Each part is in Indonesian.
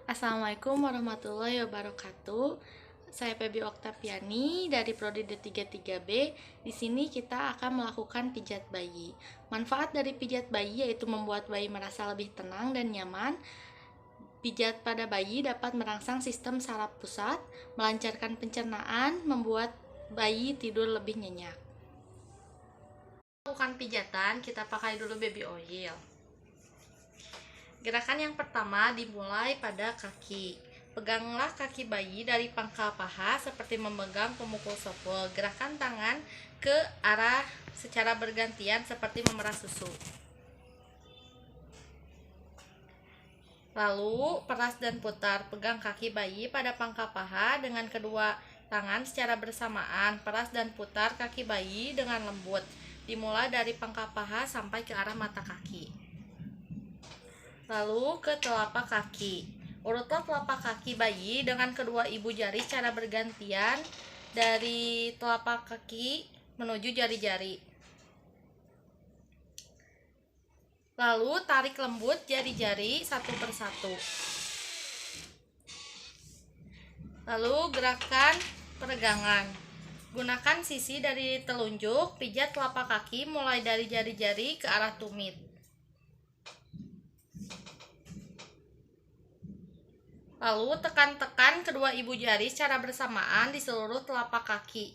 Assalamualaikum warahmatullahi wabarakatuh. Saya Febi Oktaviani dari Prodi D33B. Di sini kita akan melakukan pijat bayi. Manfaat dari pijat bayi yaitu membuat bayi merasa lebih tenang dan nyaman. Pijat pada bayi dapat merangsang sistem saraf pusat, melancarkan pencernaan, membuat bayi tidur lebih nyenyak. Lakukan pijatan, kita pakai dulu baby oil. Gerakan yang pertama dimulai pada kaki. Peganglah kaki bayi dari pangkal paha seperti memegang pemukul sopel. Gerakan tangan ke arah secara bergantian seperti memerah susu. Lalu peras dan putar. Pegang kaki bayi pada pangkal paha dengan kedua tangan secara bersamaan. Peras dan putar kaki bayi dengan lembut. Dimulai dari pangkal paha sampai ke arah mata kaki. Lalu ke telapak kaki. Urutlah telapak kaki bayi dengan kedua ibu jari secara bergantian dari telapak kaki menuju jari-jari. Lalu tarik lembut jari-jari satu persatu. Lalu gerakan peregangan. Gunakan sisi dari telunjuk, pijat telapak kaki mulai dari jari-jari ke arah tumit. Lalu tekan-tekan kedua ibu jari secara bersamaan di seluruh telapak kaki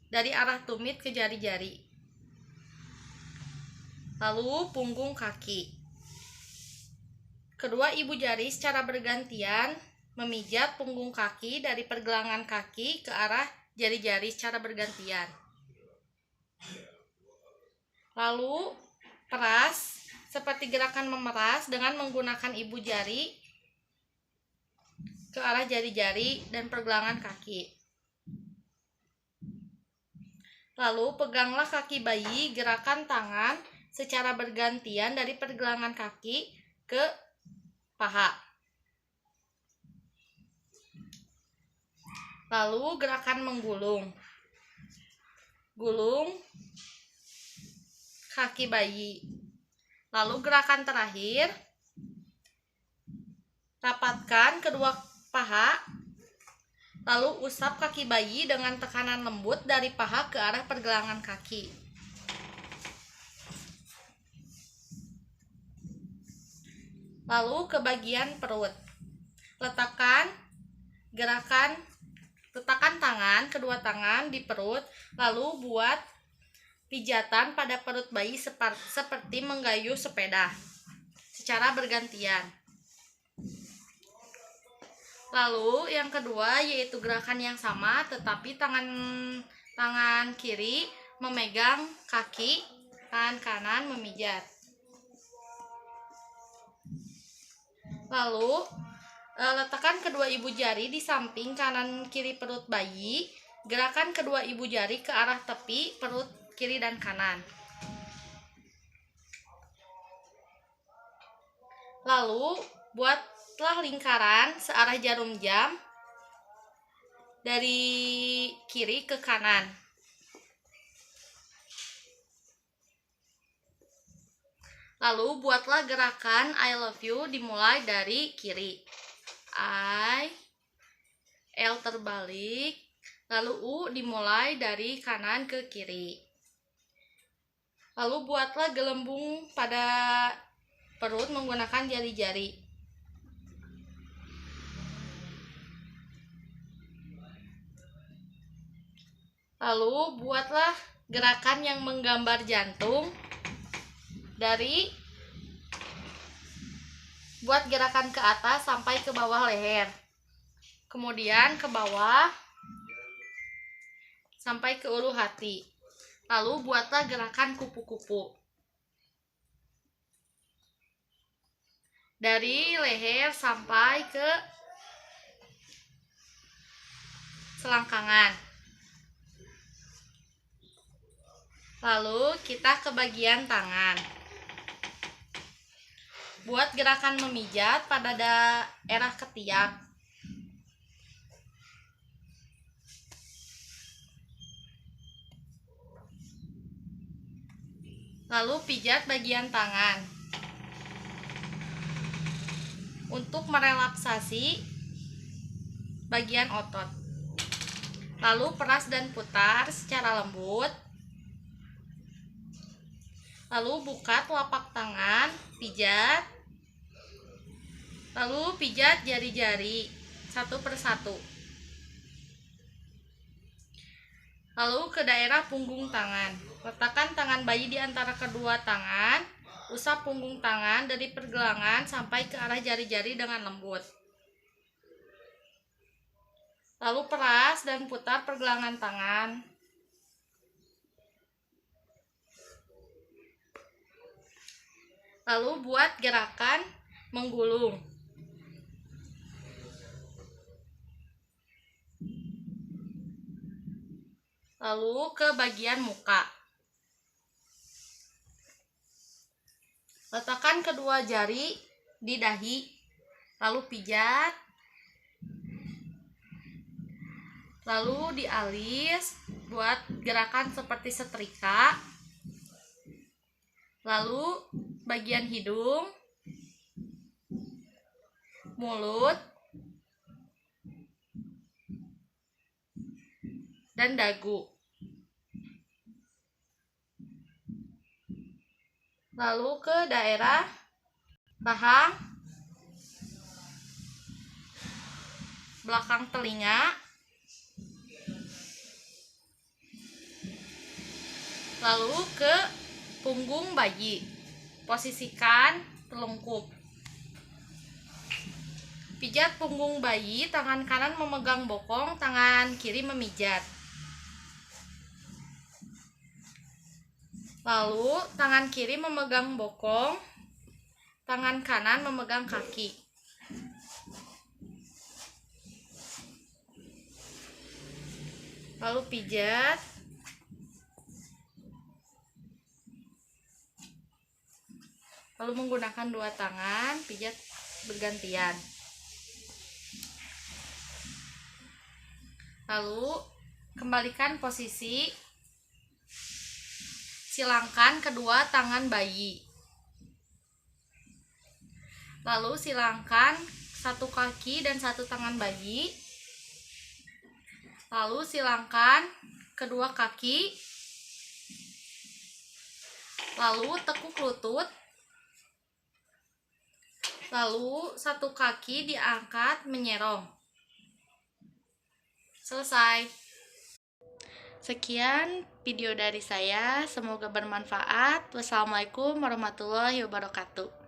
dari arah tumit ke jari-jari. Lalu punggung kaki. Kedua ibu jari secara bergantian memijat punggung kaki dari pergelangan kaki ke arah jari-jari secara bergantian. Lalu peras seperti gerakan memeras dengan menggunakan ibu jari ke arah jari-jari dan pergelangan kaki. Lalu peganglah kaki bayi, gerakan tangan secara bergantian dari pergelangan kaki ke paha. Lalu gerakan menggulung. Gulung kaki bayi. Lalu gerakan terakhir, rapatkan kedua paha, lalu usap kaki bayi dengan tekanan lembut dari paha ke arah pergelangan kaki. Lalu ke bagian perut. Letakkan tangan, kedua tangan di perut, lalu buat pijatan pada perut bayi seperti menggayuh sepeda secara bergantian. Lalu yang kedua yaitu gerakan yang sama, tetapi tangan kiri memegang kaki, tangan kanan memijat. Lalu letakkan kedua ibu jari di samping kanan kiri perut bayi. Gerakan kedua ibu jari ke arah tepi perut kiri dan kanan. Lalu buatlah lingkaran searah jarum jam dari kiri ke kanan. Lalu buatlah gerakan I love you dimulai dari kiri. L terbalik, lalu U dimulai dari kanan ke kiri. Lalu buatlah gelembung pada perut menggunakan jari-jari. Lalu buatlah gerakan yang menggambar jantung buat gerakan ke atas sampai ke bawah leher. Kemudian ke bawah sampai ke ulu hati. Lalu buatlah gerakan kupu-kupu. Dari leher sampai ke selangkangan. Lalu kita ke bagian tangan. Buat gerakan memijat pada daerah ketiak. Lalu pijat bagian tangan. untuk merelaksasi bagian otot. Lalu peras dan putar secara lembut. Lalu buka telapak tangan, pijat. Lalu pijat jari-jari satu persatu. Lalu ke daerah punggung tangan. Letakkan tangan bayi di antara kedua tangan. Usap punggung tangan dari pergelangan sampai ke arah jari-jari dengan lembut. Lalu peras dan putar pergelangan tangan. Lalu buat gerakan menggulung. Lalu ke bagian muka. Letakkan kedua jari di dahi, lalu pijat, lalu dialis, buat gerakan seperti setrika. Lalu bagian hidung, mulut, dan dagu. Lalu ke daerah rahang, belakang telinga, lalu ke punggung bayi. Posisikan telungkup. Pijat punggung bayi, tangan kanan memegang bokong, tangan kiri memijat. Lalu tangan kiri memegang bokong, tangan kanan memegang kaki. Lalu pijat. Lalu menggunakan dua tangan, pijat bergantian. Lalu kembalikan posisi. Silangkan kedua tangan bayi. Lalu silangkan satu kaki dan satu tangan bayi. Lalu silangkan kedua kaki. Lalu tekuk lutut. Lalu satu kaki diangkat menyerong. Selesai. Sekian video dari saya, semoga bermanfaat. Wassalamualaikum warahmatullahi wabarakatuh.